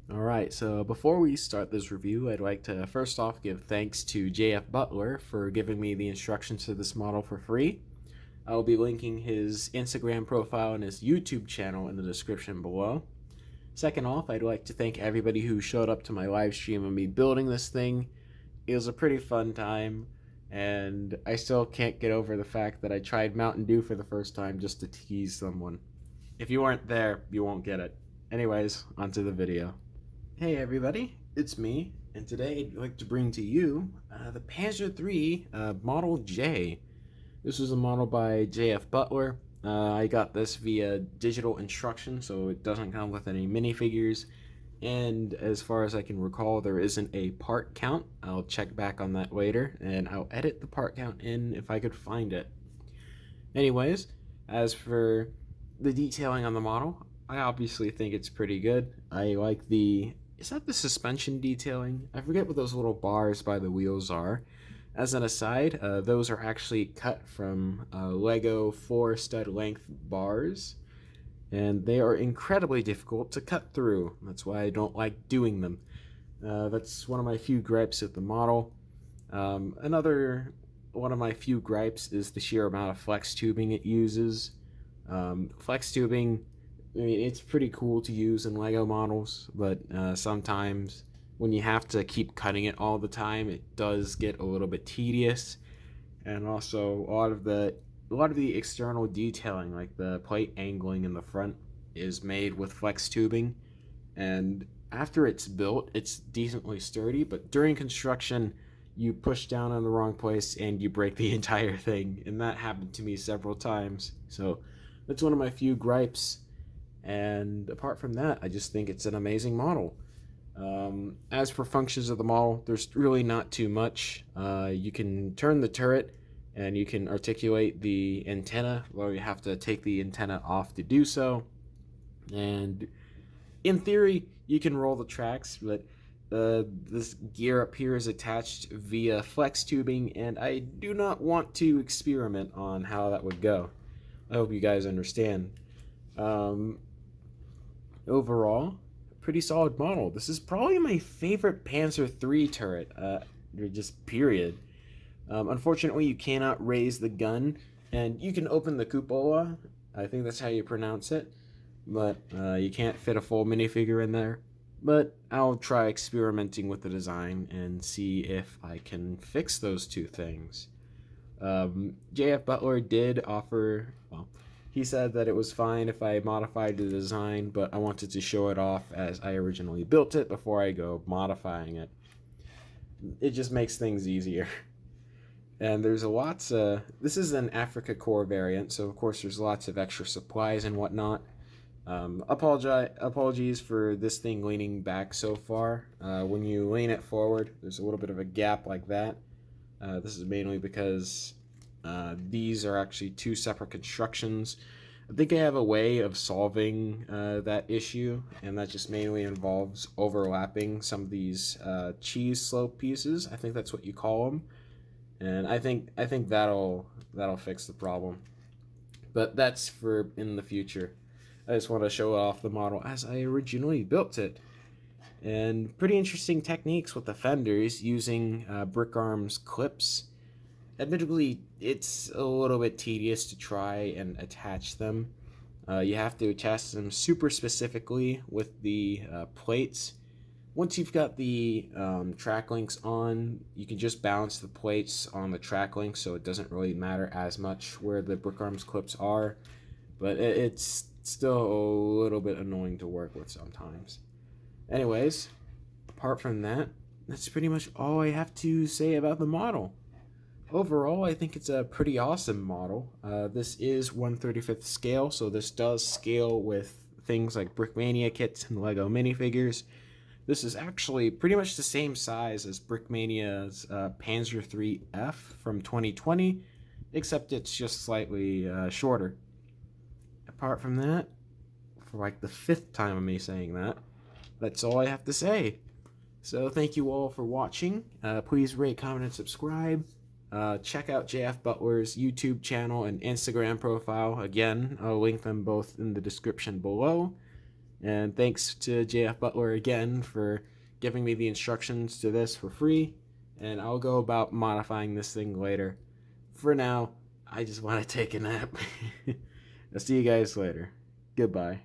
Alright, so before we start this review, I'd like to first off give thanks to JFButler for giving me the instructions to this model for free. I'll be linking his Instagram profile and his YouTube channel in the description below. Second off, I'd like to thank everybody who showed up to my live stream of me building this thing. It was a pretty fun time, and I still can't get over the fact that I tried Mountain Dew for the first time just to tease someone. If you weren't there, you won't get it. Anyways, onto the video. Hey everybody, it's me, and today I'd like to bring to you the Panzer III Model J. This was a model by JFButler. I got this via digital instruction, so it doesn't come with any minifigures, and as far as I can recall, there isn't a part count. I'll check back on that later, and I'll edit the part count in if I could find it. Anyways, as for the detailing on the model, I obviously think it's pretty good. I like is that the suspension detailing? I forget what those little bars by the wheels are. As an aside, those are actually cut from Lego 4 stud length bars, and they are incredibly difficult to cut through. That's why I don't like doing them. That's one of my few gripes with the model. Another one of my few gripes is the sheer amount of flex tubing it uses. Flex tubing, I mean, it's pretty cool to use in Lego models, but sometimes when you have to keep cutting it all the time, it does get a little bit tedious. And also, a lot of the external detailing, like the plate angling in the front, is made with flex tubing. And after it's built, it's decently sturdy, but during construction, you push down on the wrong place and you break the entire thing. And that happened to me several times. So that's one of my few gripes. And apart from that, I just think it's an amazing model. As for functions of the model, there's really not too much. You can turn the turret and you can articulate the antenna, well, you have to take the antenna off to do so. And in theory, you can roll the tracks, but this gear up here is attached via flex tubing, and I do not want to experiment on how that would go. I hope you guys understand. Um, Overall, pretty solid model. This is probably my favorite Panzer III turret, just period. Unfortunately, you cannot raise the gun, and you can open the cupola. I think that's how you pronounce it, but you can't fit a full minifigure in there. But I'll try experimenting with the design and see if I can fix those two things. JFButler did offer, well, he said that it was fine if I modified the design, but I wanted to show it off as I originally built it before I go modifying it. It just makes things easier. And there's lots of, this is an Africa Corps variant, so of course there's lots of extra supplies and whatnot. Apologies for this thing leaning back so far. When you lean it forward, there's a little bit of a gap like that. This is mainly because these are actually two separate constructions. I think I have a way of solving that issue, and that just mainly involves overlapping some of these cheese slope pieces. I think that's what you call them, and I think that'll fix the problem. But that's for in the future. I just want to show off the model as I originally built it. And pretty interesting techniques with the fenders using brick arms clips. Admittedly, it's a little bit tedious to try and attach them. You have to attach them super specifically with the plates. Once you've got the track links on, you can just balance the plates on the track links, so it doesn't really matter as much where the brick arms clips are. But it's still a little bit annoying to work with sometimes. Anyways, apart from that, that's pretty much all I have to say about the model. Overall, I think it's a pretty awesome model. This is 1/35th scale, so this does scale with things like Brickmania kits and Lego minifigures. This is actually pretty much the same size as Brickmania's Panzer III F from 2020, except it's just slightly shorter. Apart from that, for like the 5th time of me saying that, that's all I have to say. So thank you all for watching. Please rate, comment, and subscribe. Check out JFButler's YouTube channel and Instagram profile. Again, I'll link them both in the description below. And thanks to JFButler again for giving me the instructions to this for free, and I'll go about modifying this thing later. For now, I just want to take a nap. I'll see you guys later. Goodbye.